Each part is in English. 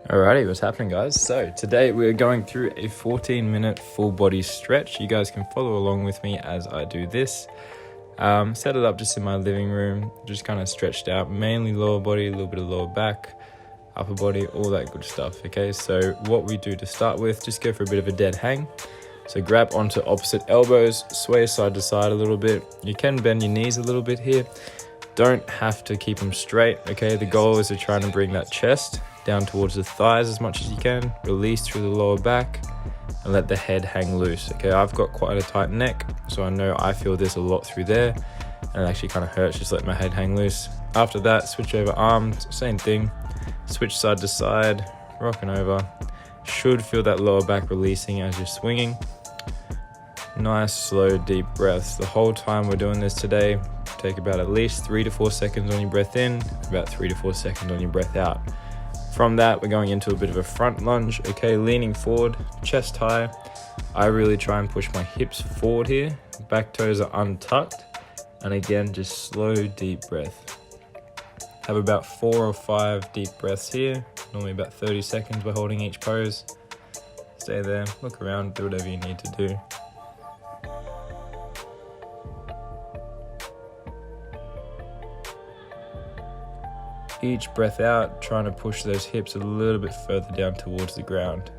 Alrighty, what's happening, guys? So today we're going through a 14-minute full body stretch. You guys can follow along with me as I do this. Set it up just in my living room, just kind of stretched out, mainly lower body, a little bit of lower back, upper body, all that good stuff. Okay, so what we do to start with, just go for a bit of a dead hang. So grab onto opposite elbows, sway side to side a little bit. You can bend your knees a little bit here. Don't have to keep them straight, okay? The goal is to try and bring that chest down towards the thighs as much as you can. Release through the lower back and let the head hang loose, okay? I've got quite a tight neck, so I know I feel this a lot through there, and it actually kind of hurts just let my head hang loose. After that, switch over arms, same thing. Switch side to side, rocking over. Should feel that lower back releasing as you're swinging. Nice, slow, deep breaths. The whole time we're doing this today, take about at least 3 to 4 seconds on your breath in, about 3 to 4 seconds on your breath out. From that, we're going into a bit of a front lunge, okay, leaning forward, chest high. I really try and push my hips forward here. Back toes are untucked. And again, just slow, deep breath. Have about 4 or 5 deep breaths here. Normally about 30 seconds by holding each pose. Stay there, look around, do whatever you need to do. Each breath out, trying to push those hips a little bit further down towards the ground.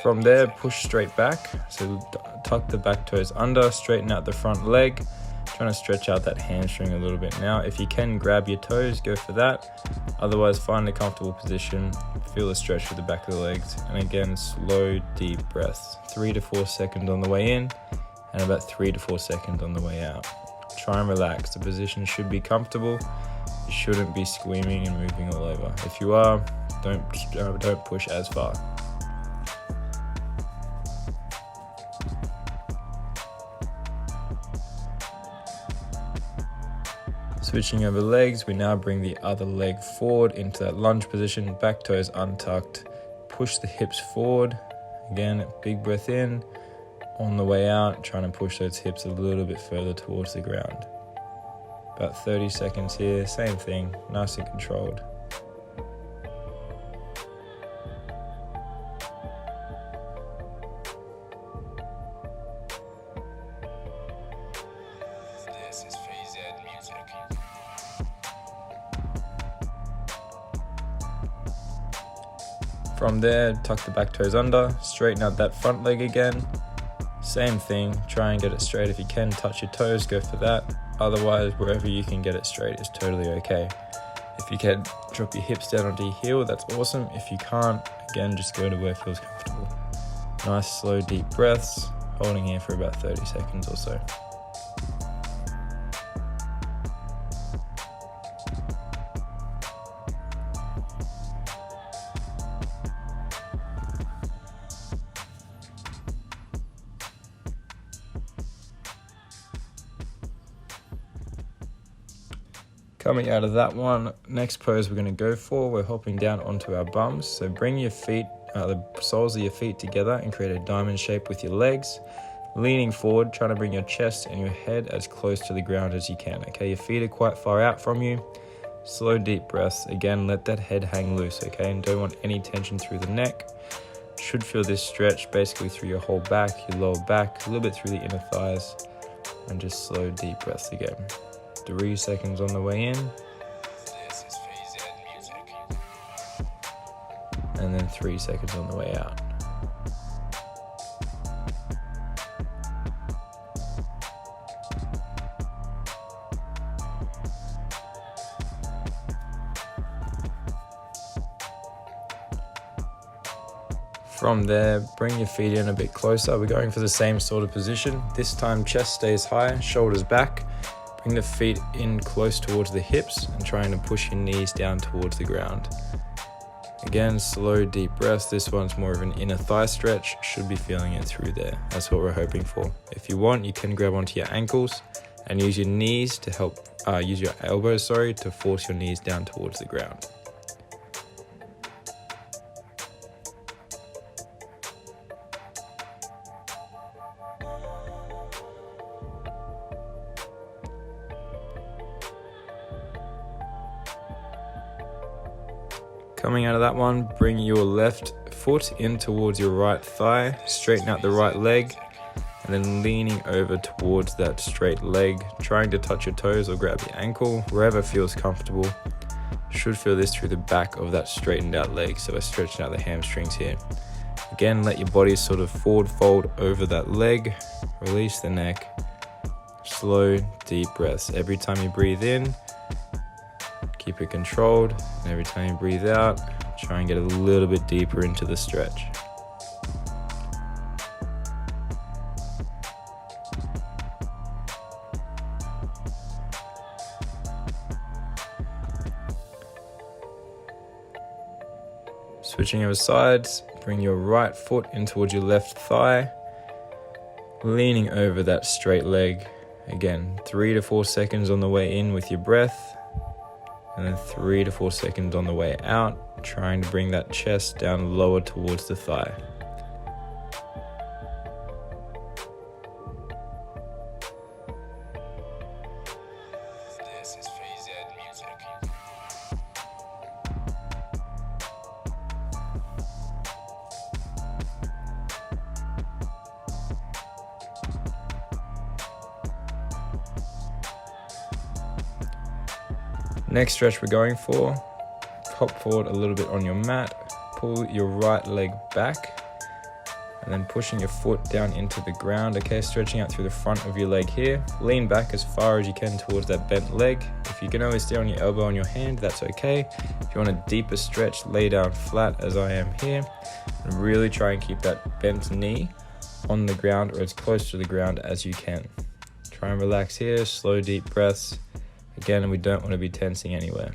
From there, push straight back. So tuck the back toes under, straighten out the front leg. Trying to stretch out that hamstring a little bit now. If you can grab your toes, go for that. Otherwise, find a comfortable position. Feel the stretch with the back of the legs. And again, slow, deep breaths. 3 to 4 seconds on the way in and about 3 to 4 seconds on the way out. Try and relax. The position should be comfortable. You shouldn't be squeaming and moving all over. If you are, don't push as far. Switching over legs, we now bring the other leg forward into that lunge position, back toes untucked. Push the hips forward. Again, big breath in. On the way out, trying to push those hips a little bit further towards the ground. About 30 seconds here, same thing, nice and controlled. From there, tuck the back toes under, straighten out that front leg again. Same thing, try and get it straight. If you can touch your toes, go for that. Otherwise, wherever you can get it straight is totally okay. If you can, drop your hips down onto your heel, that's awesome. If you can't, again, just go to where it feels comfortable. Nice, slow, deep breaths, holding here for about 30 seconds or so. Coming out of that one, next pose we're going to go for, we're hopping down onto our bums. So bring your feet, the soles of your feet together and create a diamond shape with your legs. Leaning forward, trying to bring your chest and your head as close to the ground as you can. Okay, your feet are quite far out from you. Slow, deep breaths. Again, let that head hang loose, okay? And don't want any tension through the neck. Should feel this stretch basically through your whole back, your lower back, a little bit through the inner thighs. And just slow, deep breaths again. 3 seconds on the way in. And then 3 seconds on the way out. From there, bring your feet in a bit closer. We're going for the same sort of position. This time, chest stays high, shoulders back. Bring the feet in close towards the hips and trying to push your knees down towards the ground. Again, slow, deep breaths. This one's more of an inner thigh stretch. Should be feeling it through there. That's what we're hoping for. If you want, you can grab onto your ankles and use your knees to help, use your elbows, to force your knees down towards the ground. Coming out of that one, bring your left foot in towards your right thigh, straighten out the right leg, and then leaning over towards that straight leg, trying to touch your toes or grab your ankle, wherever feels comfortable. Should feel this through the back of that straightened out leg, so we're stretching out the hamstrings here. Again, let your body sort of forward fold over that leg, release the neck, slow, deep breaths. Every time you breathe in, keep it controlled, and every time you breathe out, try and get a little bit deeper into the stretch. Switching over sides, bring your right foot in towards your left thigh, leaning over that straight leg. Again, 3 to 4 seconds on the way in with your breath, and then 3 to 4 seconds on the way out, trying to bring that chest down lower towards the thigh. Next stretch we're going for, hop forward a little bit on your mat, pull your right leg back, and then pushing your foot down into the ground, okay, stretching out through the front of your leg here. Lean back as far as you can towards that bent leg. If you can always stay on your elbow on your hand, that's okay. If you want a deeper stretch, lay down flat as I am here, and really try and keep that bent knee on the ground or as close to the ground as you can. Try and relax here, slow deep breaths. Again, we don't want to be tensing anywhere.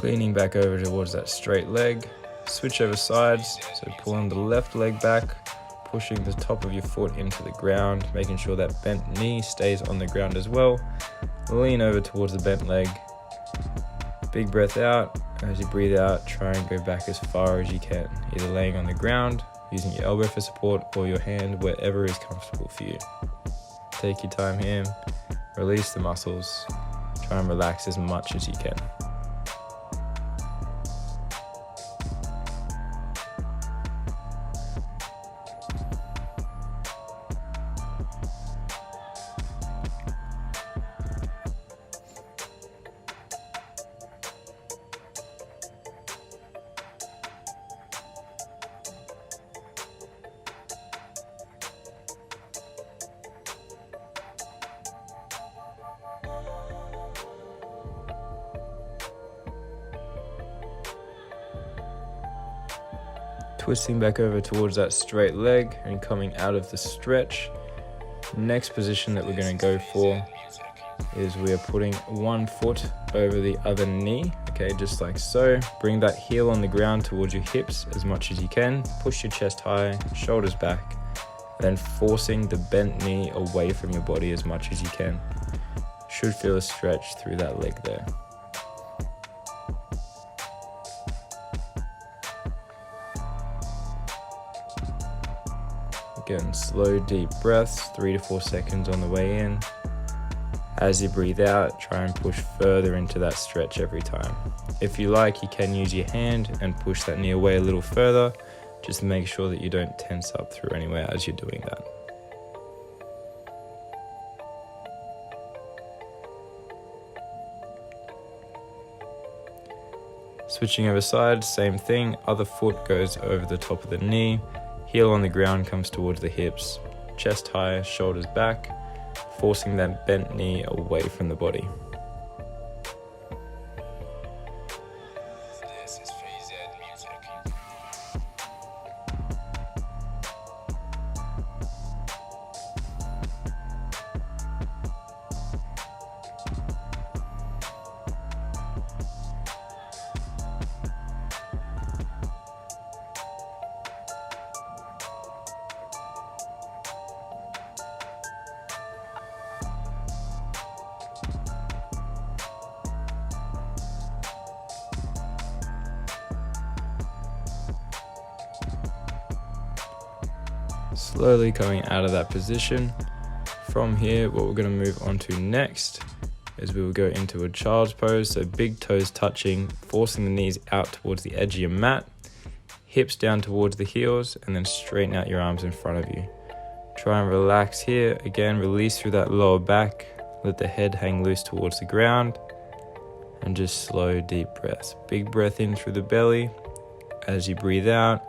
Leaning back over towards that straight leg, switch over sides, so pulling the left leg back, pushing the top of your foot into the ground, making sure that bent knee stays on the ground as well. Lean over towards the bent leg, big breath out. As you breathe out, try and go back as far as you can, either laying on the ground, using your elbow for support, or your hand, wherever is comfortable for you. Take your time here, release the muscles, try and relax as much as you can. Twisting back over towards that straight leg and coming out of the stretch. Next position that we're going to go for is we are putting one foot over the other knee, okay, just like so. Bring that heel on the ground towards your hips as much as you can. Push your chest high, shoulders back, then forcing the bent knee away from your body as much as you can. Should feel a stretch through that leg there. Again, slow, deep breaths, 3 to 4 seconds on the way in. As you breathe out, try and push further into that stretch every time. If you like, you can use your hand and push that knee away a little further, just to make sure that you don't tense up through anywhere as you're doing that. Switching over sides, same thing, other foot goes over the top of the knee. Heel on the ground comes towards the hips, chest high, shoulders back, forcing that bent knee away from the body. Slowly coming out of that position. From here, what we're going to move on to next is we will go into a child's pose. So big toes touching, forcing the knees out towards the edge of your mat, hips down towards the heels, and then straighten out your arms in front of you. Try and relax here. Again, release through that lower back. Let the head hang loose towards the ground. And just slow, deep breaths. Big breath in through the belly. As you breathe out,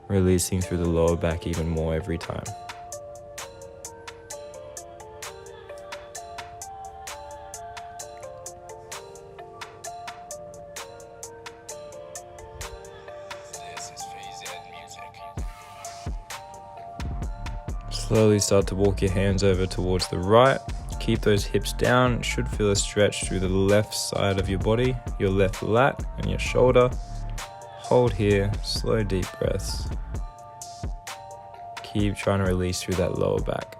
releasing through the lower back even more every time. Slowly start to walk your hands over towards the right. Keep those hips down. Should feel a stretch through the left side of your body, your left lat and your shoulder. Hold here, slow deep breaths. Keep trying to release through that lower back.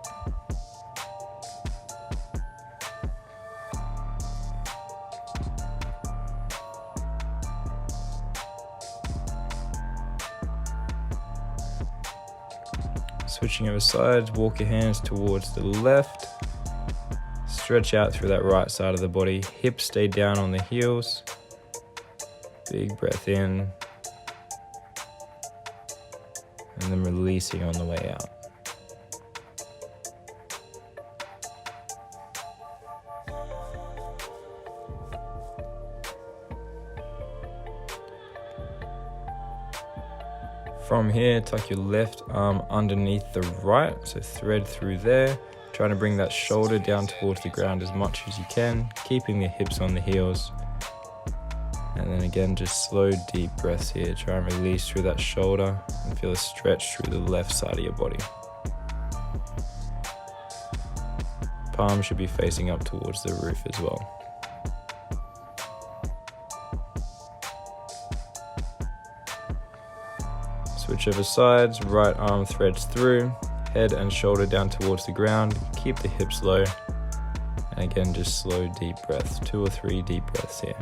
Switching over sides, walk your hands towards the left. Stretch out through that right side of the body. Hips stay down on the heels. Big breath in. And then releasing on the way out. From here, tuck your left arm underneath the right, so thread through there, trying to bring that shoulder down towards the ground as much as you can, keeping the hips on the heels. And then again, just slow, deep breaths here. Try and release through that shoulder and feel a stretch through the left side of your body. Palms should be facing up towards the roof as well. Switch over sides, right arm threads through, head and shoulder down towards the ground, keep the hips low, and again just slow deep breaths, 2 or 3 deep breaths here.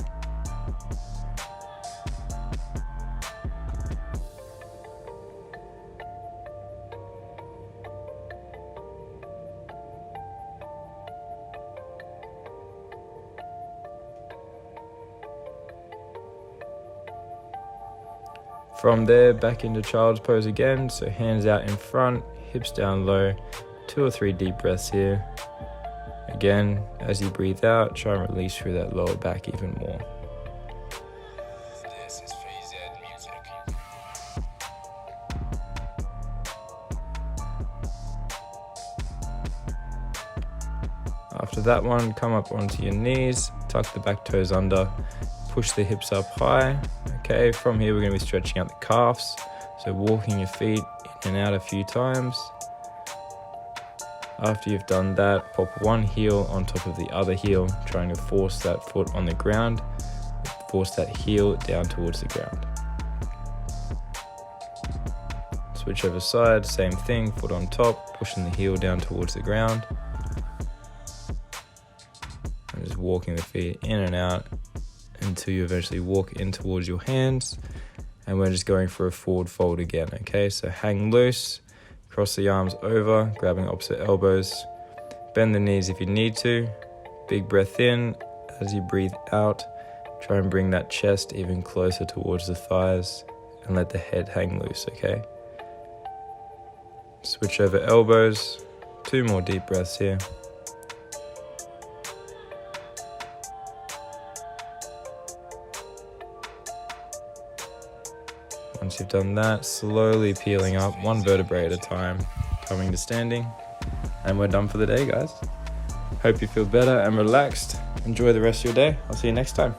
From there, back into child's pose again, so hands out in front, hips down low, 2 or 3 deep breaths here. Again, as you breathe out, try and release through that lower back even more. This is FreeZ Music. After that one, come up onto your knees, tuck the back toes under, push the hips up high. Okay, from here we're going to be stretching out the calves, so walking your feet in and out a few times. After you've done that, pop one heel on top of the other heel, trying to force that foot on the ground, force that heel down towards the ground. Switch over sides, same thing, foot on top, pushing the heel down towards the ground. And just walking the feet in and out until you eventually walk in towards your hands. And we're just going for a forward fold again, okay? So hang loose, cross the arms over, grabbing opposite elbows. Bend the knees if you need to. Big breath in. As you breathe out, try and bring that chest even closer towards the thighs and let the head hang loose, okay? Switch over elbows. 2 more deep breaths here. Once you've done that, slowly peeling up 1 vertebrae at a time, coming to standing. And we're done for the day, guys. Hope you feel better and relaxed. Enjoy the rest of your day. I'll see you next time.